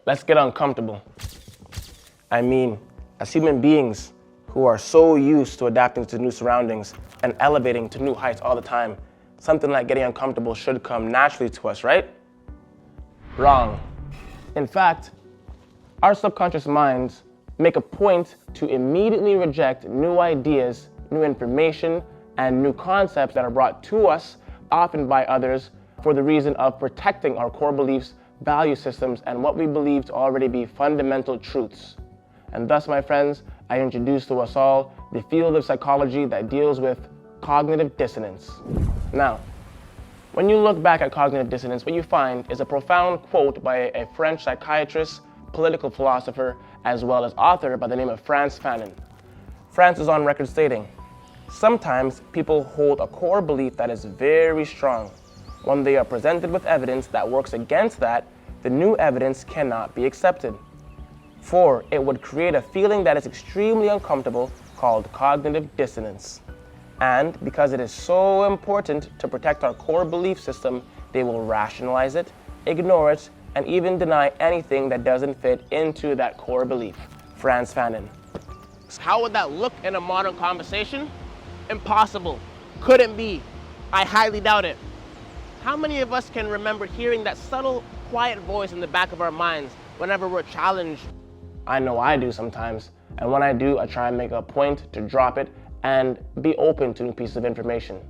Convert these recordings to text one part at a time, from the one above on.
let's get uncomfortable. I mean, as human beings who are so used to adapting to new surroundings and elevating to new heights all the time, something like getting uncomfortable should come naturally to us, right? Wrong. In fact, our subconscious minds make a point to immediately reject new ideas, new information, and new concepts that are brought to us, often by others, for the reason of protecting our core beliefs, value systems, and what we believe to already be fundamental truths. And thus, my friends, I introduce to us all the field of psychology that deals with cognitive dissonance. Now, when you look back at cognitive dissonance, what you find is a profound quote by a French psychiatrist, political philosopher, as well as author by the name of Frantz Fanon. Frantz is on record stating, "Sometimes people hold a core belief that is very strong. When they are presented with evidence that works against that, the new evidence cannot be accepted. For it would create a feeling that is extremely uncomfortable called cognitive dissonance. And because it is so important to protect our core belief system, they will rationalize it, ignore it, and even deny anything that doesn't fit into that core belief." Frantz Fanon. How would that look in a modern conversation? Impossible. Couldn't be. I highly doubt it. How many of us can remember hearing that subtle, quiet voice in the back of our minds whenever we're challenged? I know I do sometimes, and when I do, I try and make a point to drop it and be open to new pieces of information.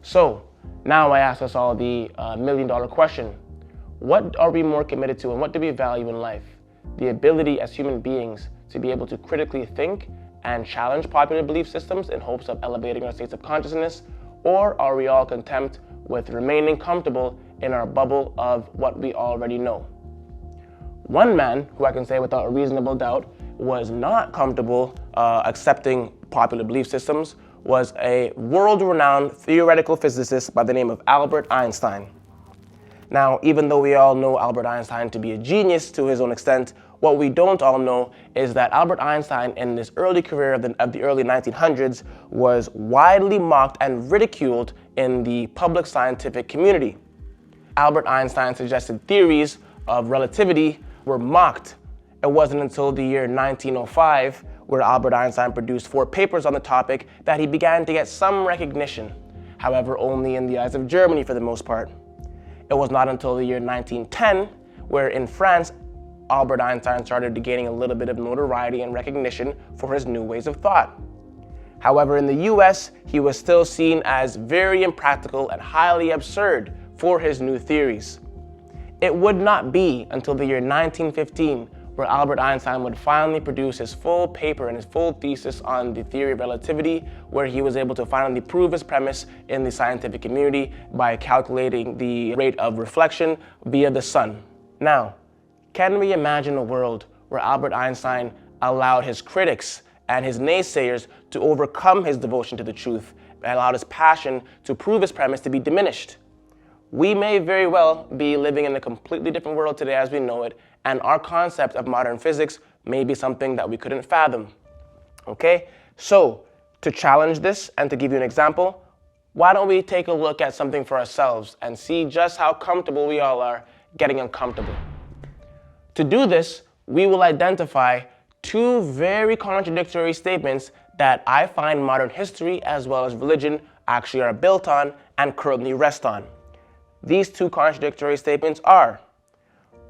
So, now I ask us all the million-dollar question. What are we more committed to and what do we value in life? The ability as human beings to be able to critically think and challenge popular belief systems in hopes of elevating our states of consciousness, or are we all content with remaining comfortable in our bubble of what we already know? One man, who I can say without a reasonable doubt, was not comfortable accepting popular belief systems was a world-renowned theoretical physicist by the name of Albert Einstein. Now, even though we all know Albert Einstein to be a genius to his own extent, what we don't all know is that Albert Einstein in his early career of the early 1900s was widely mocked and ridiculed in the public scientific community. Albert Einstein's suggested theories of relativity were mocked. It wasn't until the year 1905, where Albert Einstein produced 4 papers on the topic, that he began to get some recognition, however only in the eyes of Germany for the most part. It was not until the year 1910, where in France, Albert Einstein started gaining a little bit of notoriety and recognition for his new ways of thought. However, in the US, he was still seen as very impractical and highly absurd for his new theories. It would not be until the year 1915 where Albert Einstein would finally produce his full paper and his full thesis on the theory of relativity, where he was able to finally prove his premise in the scientific community by calculating the rate of reflection via the sun. Now, can we imagine a world where Albert Einstein allowed his critics and his naysayers to overcome his devotion to the truth and allowed his passion to prove his premise to be diminished? We may very well be living in a completely different world today as we know it, and our concept of modern physics may be something that we couldn't fathom. Okay? So, to challenge this and to give you an example, why don't we take a look at something for ourselves and see just how comfortable we all are getting uncomfortable. To do this, we will identify 2 very contradictory statements that I find modern history as well as religion actually are built on and currently rest on. These 2 contradictory statements are: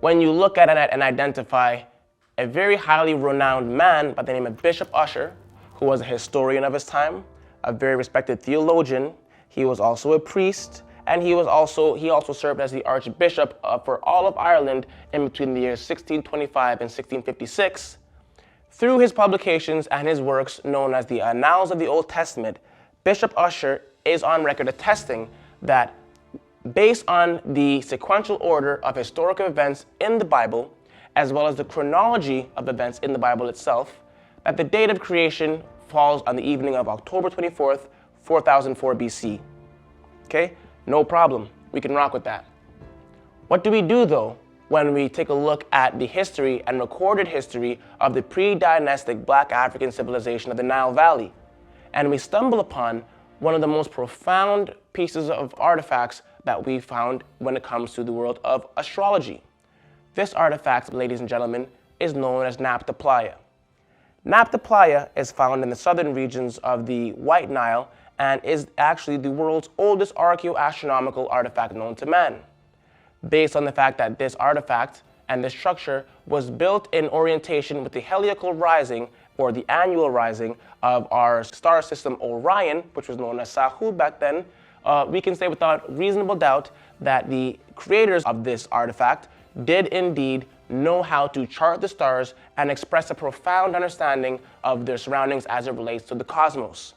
when you look at it and identify a very highly renowned man by the name of Bishop Ussher, who was a historian of his time, a very respected theologian, he was also a priest, and he also served as the Archbishop for all of Ireland in between the years 1625 and 1656. Through his publications and his works known as the Annals of the Old Testament, Bishop Ussher is on record attesting that based on the sequential order of historical events in the Bible, as well as the chronology of events in the Bible itself, that the date of creation falls on the evening of October 24th, 4004 BC. Okay? No problem. We can rock with that. What do we do, though, when we take a look at the history and recorded history of the pre-dynastic Black African civilization of the Nile Valley, and we stumble upon one of the most profound pieces of artifacts that we found when it comes to the world of astrology? This artifact, ladies and gentlemen, is known as Naphtha Playa. Naphtha Playa is found in the southern regions of the White Nile and is actually the world's oldest archaeoastronomical artifact known to man. Based on the fact that this artifact and this structure was built in orientation with the heliacal rising or the annual rising of our star system Orion, which was known as Sahu back then, we can say without reasonable doubt that the creators of this artifact did indeed know how to chart the stars and express a profound understanding of their surroundings as it relates to the cosmos.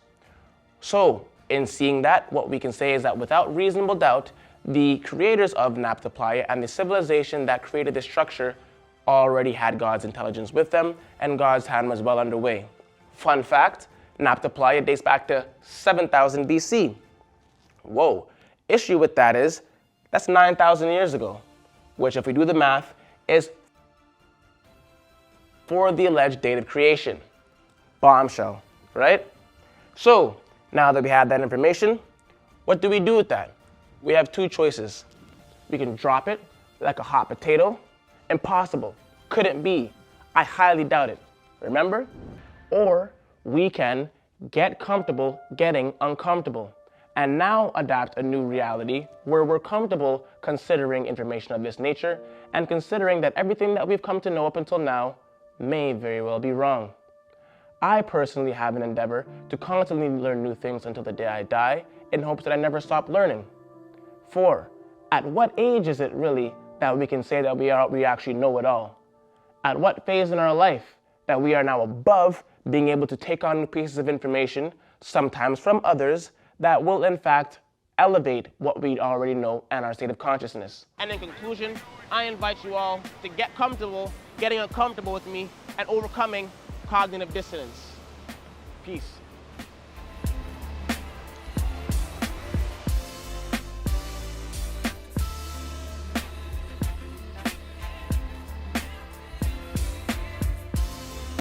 So, in seeing that, what we can say is that without reasonable doubt, the creators of Naphtha Playa and the civilization that created this structure already had God's intelligence with them, and God's hand was well underway. Fun fact, Naphtha Playa dates back to 7000 BC. Whoa, issue with that is, that's 9,000 years ago, which if we do the math, is for the alleged date of creation. Bombshell, right? So, now that we have that information, what do we do with that? We have two choices. We can drop it like a hot potato. Impossible. Couldn't be. I highly doubt it. Remember? Or we can get comfortable getting uncomfortable and now adapt a new reality where we're comfortable considering information of this nature and considering that everything that we've come to know up until now may very well be wrong. I personally have an endeavor to constantly learn new things until the day I die in hopes that I never stop learning. 4. At what age is it really that we can say that we actually know it all? At what phase in our life that we are now above being able to take on new pieces of information, sometimes from others, that will in fact elevate what we already know and our state of consciousness? And in conclusion, I invite you all to get comfortable getting uncomfortable with me and overcoming cognitive dissonance. Peace.